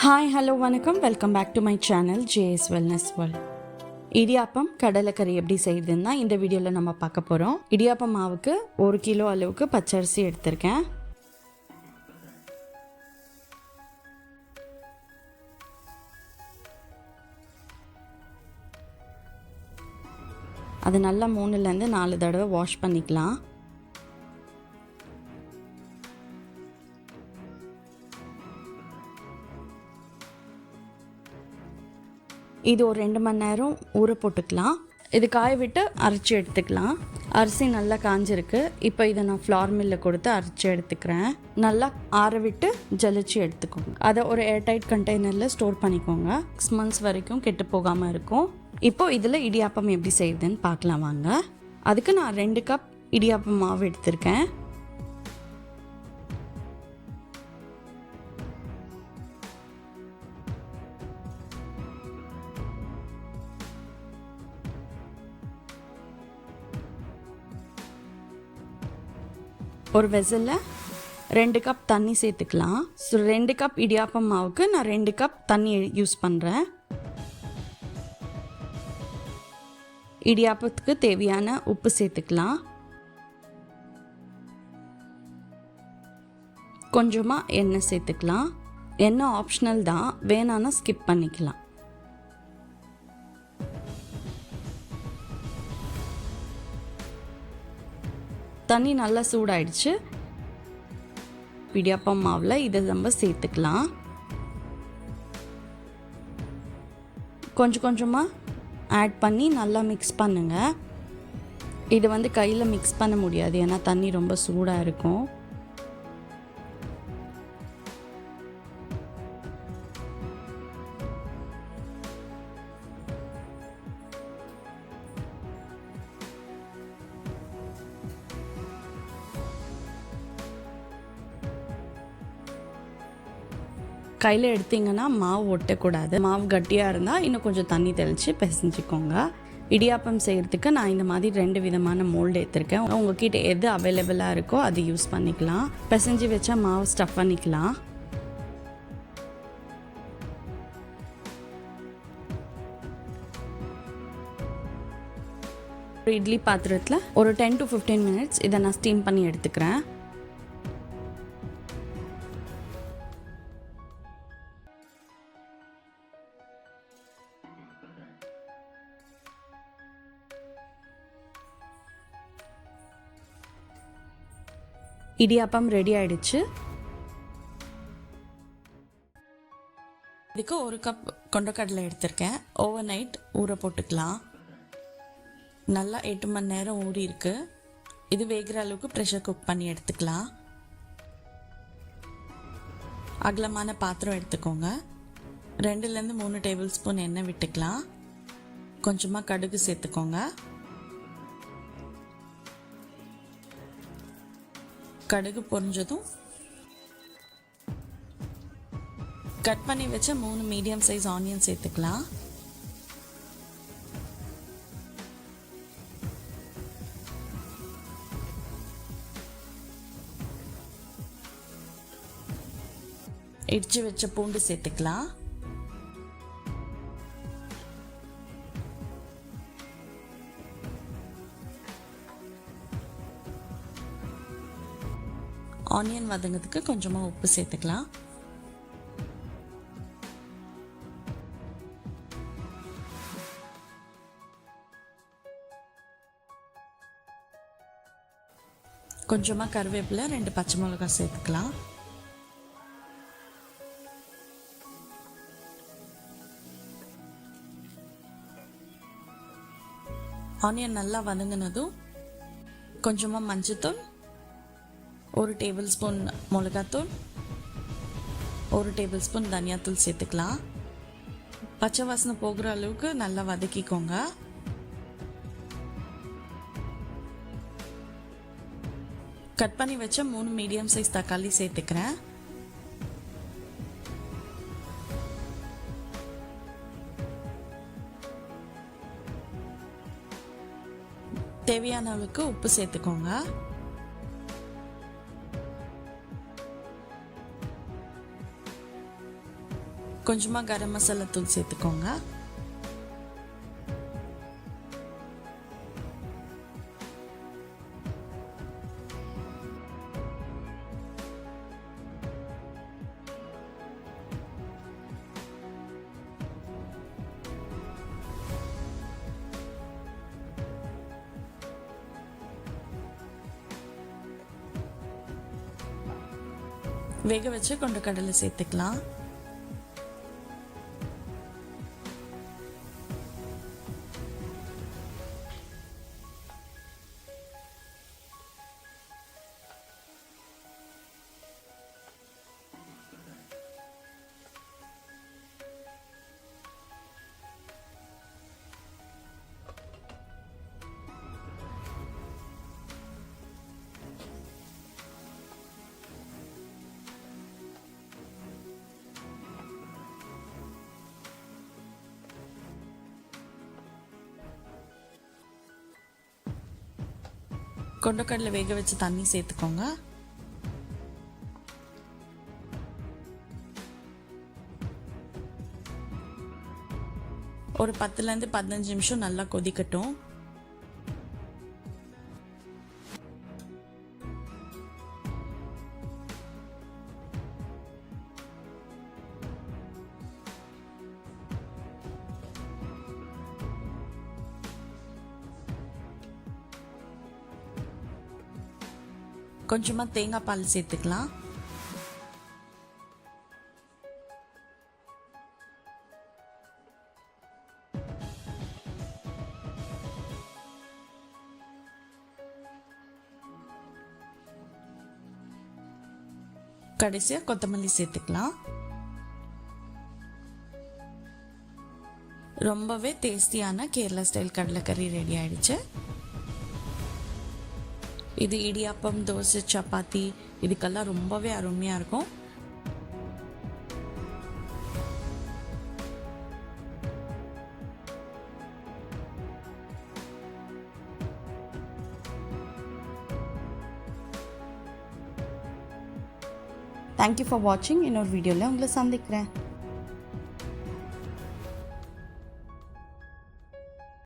Hi hello வணக்கம், welcome back to my channel JS wellness world. இடியாப்பம் கடலைக்கறி எப்படி செய்யுதுன்னு தான் இந்த வீடியோவில் நம்ம பார்க்க போகிறோம். இடியாப்பம் மாவுக்கு 1 கிலோ அளவுக்கு பச்சரிசி எடுத்திருக்கேன். அது நல்லா 3லேருந்து 4 தடவை வாஷ் பண்ணிக்கலாம். இது ஒரு 2 மணி நேரம் ஊற போட்டுக்கலாம். இது காய விட்டு அரைச்சி எடுத்துக்கலாம். அரிசி நல்லா காஞ்சிருக்கு. இப்போ இதை நான் ஃப்ளார் மில்லில் கொடுத்து அரைச்சி எடுத்துக்கிறேன். நல்லா ஆற விட்டு ஜலிச்சு எடுத்துக்கோங்க. அதை ஒரு ஏர்டைட் கண்டெய்னரில் ஸ்டோர் பண்ணிக்கோங்க. 6 months வரைக்கும் கெட்டு போகாமல் இருக்கும். இப்போ இதில் இடியாப்பம் எப்படி செய்யுதுன்னு பார்க்கலாம் வாங்க. அதுக்கு நான் 2 கப் இடியாப்பம் மாவு எடுத்திருக்கேன். ஒரு வெசலில் 2 கப் தண்ணி சேர்த்துக்கலாம். ஸோ 2 கப் இடியாப்பம் மாவுக்கு நான் 2 கப் தண்ணி யூஸ் பண்ணுறேன். இடியாப்பத்துக்கு தேவையான உப்பு சேர்த்துக்கலாம். கொஞ்சமாக எண்ணெய் சேர்த்துக்கலாம். எண்ணெய் ஆப்ஷனல் தான், வேணான்னா ஸ்கிப் பண்ணிக்கலாம். தண்ணி நல்லா சூடாயிடுச்சு. இடியாப்பம் மாவில் இதை நம்ம சேர்த்துக்கலாம். கொஞ்சம் கொஞ்சமாக ஆட் பண்ணி நல்லா மிக்ஸ் பண்ணுங்கள். இது கையில் மிக்ஸ் பண்ண முடியாது, ஏன்னா தண்ணி ரொம்ப சூடாக இருக்கும். கையில் எடுத்திங்கன்னா மாவு ஒட்டக்கூடாது. மாவு கட்டியாக இருந்தால் இன்னும் கொஞ்சம் தண்ணி தெளித்து பிசைஞ்சிக்கோங்க. இடியாப்பம் செய்கிறதுக்கு நான் இந்த மாதிரி 2 விதமான மோல்டு எடுத்திருக்கேன். உங்ககிட்ட எது அவைலபிளாக இருக்கோ அது யூஸ் பண்ணிக்கலாம். பிசைஞ்சு வச்சா மாவு ஸ்டஃப் பண்ணிக்கலாம். ஒரு இட்லி பாத்திரத்தில் ஒரு 10 to 15 minutes இதை நான் ஸ்டீம் பண்ணி எடுத்துக்கிறேன். இடியாப்பம் ரெடி ஆயிடுச்சு. இதுக்கு 1 கப் கொண்டக்கடலை எடுத்திருக்கேன். ஓவர் நைட் ஊற போட்டுக்கலாம். நல்லா 8 மணி நேரம் ஊறி இருக்கு. இது வேகிற அளவுக்கு ப்ரெஷர் குக் பண்ணி எடுத்துக்கலாம். அகலமான பாத்திரம் எடுத்துக்கோங்க. 2லேருந்து 3 டேபிள் ஸ்பூன் எண்ணெய் விட்டுக்கலாம். கொஞ்சமாக கடுகு சேர்த்துக்கோங்க. கடுகு பொரிஞ்சதும் கட் பண்ணி வச்ச 3 மீடியம் சைஸ் ஆனியன் சேர்த்துக்கலாம். இடிச்சு வச்ச பூண்டு சேர்த்துக்கலாம். ஆனியன் வதங்கிறதுக்கு கொஞ்சமாக உப்பு சேர்த்துக்கலாம். கொஞ்சமாக கருவேப்பிலை, 2 பச்சை மிளகாய் சேர்த்துக்கலாம். ஆனியன் நல்லா வதங்கினதும் கொஞ்சமாக மஞ்சத்தூள், 1 டேபிள் ஸ்பூன் மிளகாத்தூள், 1 டேபிள் ஸ்பூன் தனியாத்தூள் சேர்த்துக்கலாம். பச்சை வாசனை போகிற அளவுக்கு நல்லா வதக்கிக்கோங்க. கட் பண்ணி வச்ச 3 மீடியம் சைஸ் தக்காளி சேர்த்துக்கிறேன். தேவையான அளவுக்கு உப்பு சேர்த்துக்கோங்க. கொஞ்சமாக கரம் மசாலா தூள் சேர்த்துக்கோங்க. வேக வச்சு கொண்டக்கடலை சேர்த்துக்கலாம். கொண்டக்கடலை வேக வச்சு தண்ணி சேர்த்துக்கோங்க. ஒரு 10லேருந்து 15 நிமிஷம் நல்லா கொதிக்கட்டும். கொஞ்சமாக தேங்காய் பால் சேர்த்துக்கலாம். கடைசியாக கொத்தமல்லி சேர்த்துக்கலாம். ரொம்பவே டேஸ்டியான கேரளா ஸ்டைல் கடலைக்கறி ரெடி ஆயிடுச்சு. இது இடியாப்பம், தோசை, சப்பாத்தி இதுக்கெல்லாம் ரொம்பவே அருமையாக இருக்கும். தேங்க்யூ ஃபார் வாட்சிங். இன்னொரு வீடியோவில் உங்களை சந்திக்கிறேன்.